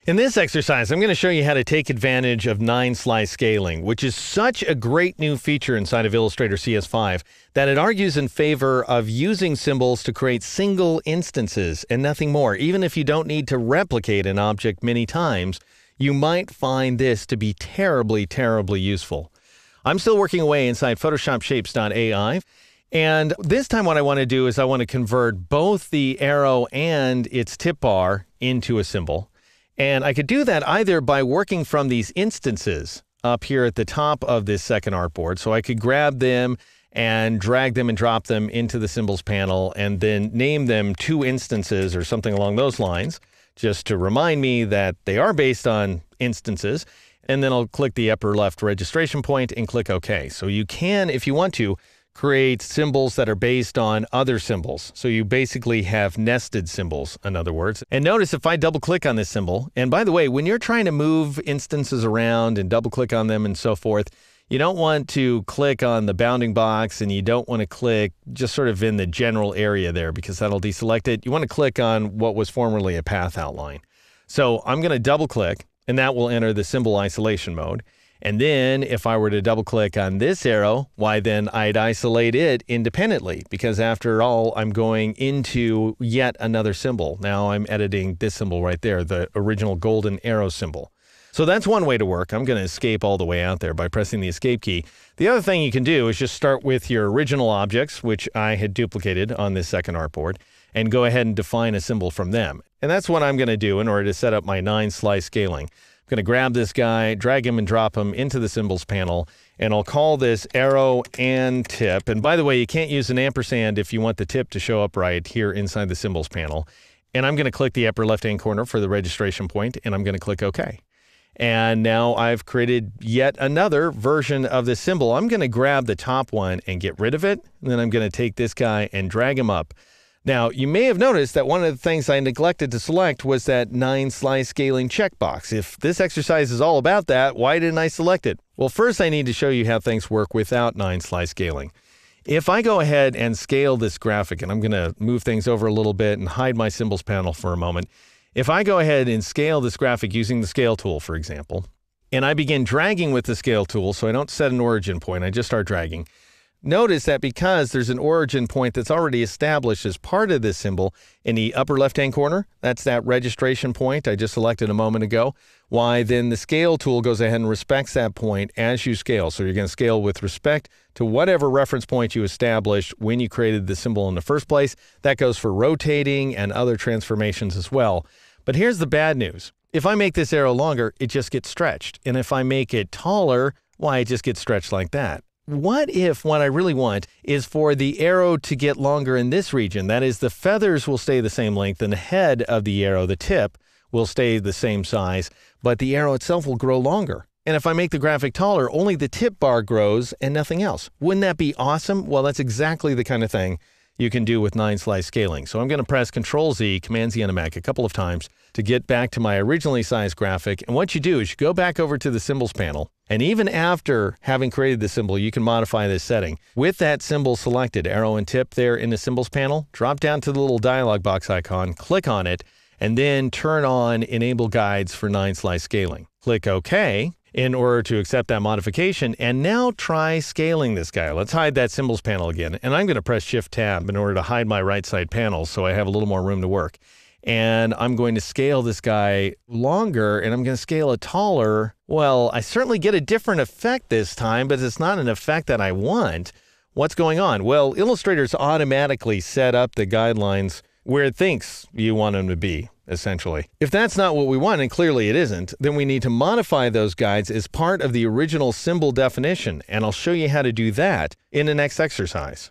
In this exercise, I'm going to show you how to take advantage of 9-slice scaling, which is such a great new feature inside of Illustrator CS5 that it argues in favor of using symbols to create single instances and nothing more. Even if you don't need to replicate an object many times, you might find this to be terribly, terribly useful. I'm still working away inside PhotoshopShapes.ai. And this time what I want to do is I want to convert both the arrow and its tip bar into a symbol. And I could do that either by working from these instances up here at the top of this second artboard. So I could grab them and drag them and drop them into the symbols panel and then name them 2 instances or something along those lines, just to remind me that they are based on instances. And then I'll click the upper left registration point and click OK. So you can, if you want to, create symbols that are based on other symbols. So you basically have nested symbols, in other words. And notice if I double click on this symbol, and by the way, when you're trying to move instances around and double click on them and so forth, you don't want to click on the bounding box and you don't want to click just sort of in the general area there because that'll deselect it. You want to click on what was formerly a path outline. So I'm going to double click and that will enter the symbol isolation mode. And then if I were to double click on this arrow, why then I'd isolate it independently because after all, I'm going into yet another symbol. Now I'm editing this symbol right there, the original golden arrow symbol. So that's one way to work. I'm going to escape all the way out there by pressing the escape key. The other thing you can do is just start with your original objects, which I had duplicated on this second artboard, and go ahead and define a symbol from them. And that's what I'm going to do in order to set up my 9-slice scaling. I'm going to grab this guy, drag him and drop him into the symbols panel, and I'll call this arrow and tip. And by the way, you can't use an ampersand if you want the tip to show up right here inside the symbols panel. And I'm going to click the upper left-hand corner for the registration point, and I'm going to click OK. And now I've created yet another version of this symbol. I'm going to grab the top one and get rid of it. And then I'm going to take this guy and drag him up. Now, you may have noticed that one of the things I neglected to select was that 9-slice scaling checkbox. If this exercise is all about that, why didn't I select it? Well, first I need to show you how things work without 9-slice scaling. If I go ahead and scale this graphic, and I'm going to move things over a little bit and hide my symbols panel for a moment. If I go ahead and scale this graphic using the scale tool, for example, and I begin dragging with the scale tool, so I don't set an origin point, I just start dragging. Notice that because there's an origin point that's already established as part of this symbol in the upper left-hand corner, that's that registration point I just selected a moment ago, why then the scale tool goes ahead and respects that point as you scale. So you're going to scale with respect to whatever reference point you established when you created the symbol in the first place. That goes for rotating and other transformations as well. But here's the bad news. If I make this arrow longer, it just gets stretched. And if I make it taller, why, it just gets stretched like that. What if what I really want is for the arrow to get longer in this region? That is, the feathers will stay the same length and the head of the arrow, the tip, will stay the same size, but the arrow itself will grow longer. And if I make the graphic taller, only the tip bar grows and nothing else. Wouldn't that be awesome? Well, that's exactly the kind of thing you can do with 9-slice scaling. So I'm going to press Control-Z, Command-Z on a Mac a couple of times to get back to my originally sized graphic. And what you do is you go back over to the symbols panel. And even after having created the symbol, you can modify this setting. With that symbol selected, arrow and tip there in the symbols panel, drop down to the little dialog box icon, click on it, and then turn on Enable Guides for 9-slice scaling. Click OK in order to accept that modification, and now try scaling this guy. Let's hide that symbols panel again, and I'm going to press Shift-Tab in order to hide my right side panel so I have a little more room to work. And I'm going to scale this guy longer, and I'm going to scale it taller. Well, I certainly get a different effect this time, but it's not an effect that I want. What's going on? Well, Illustrator's automatically set up the guidelines where it thinks you want them to be, essentially. If that's not what we want, and clearly it isn't, then we need to modify those guides as part of the original symbol definition, and I'll show you how to do that in the next exercise.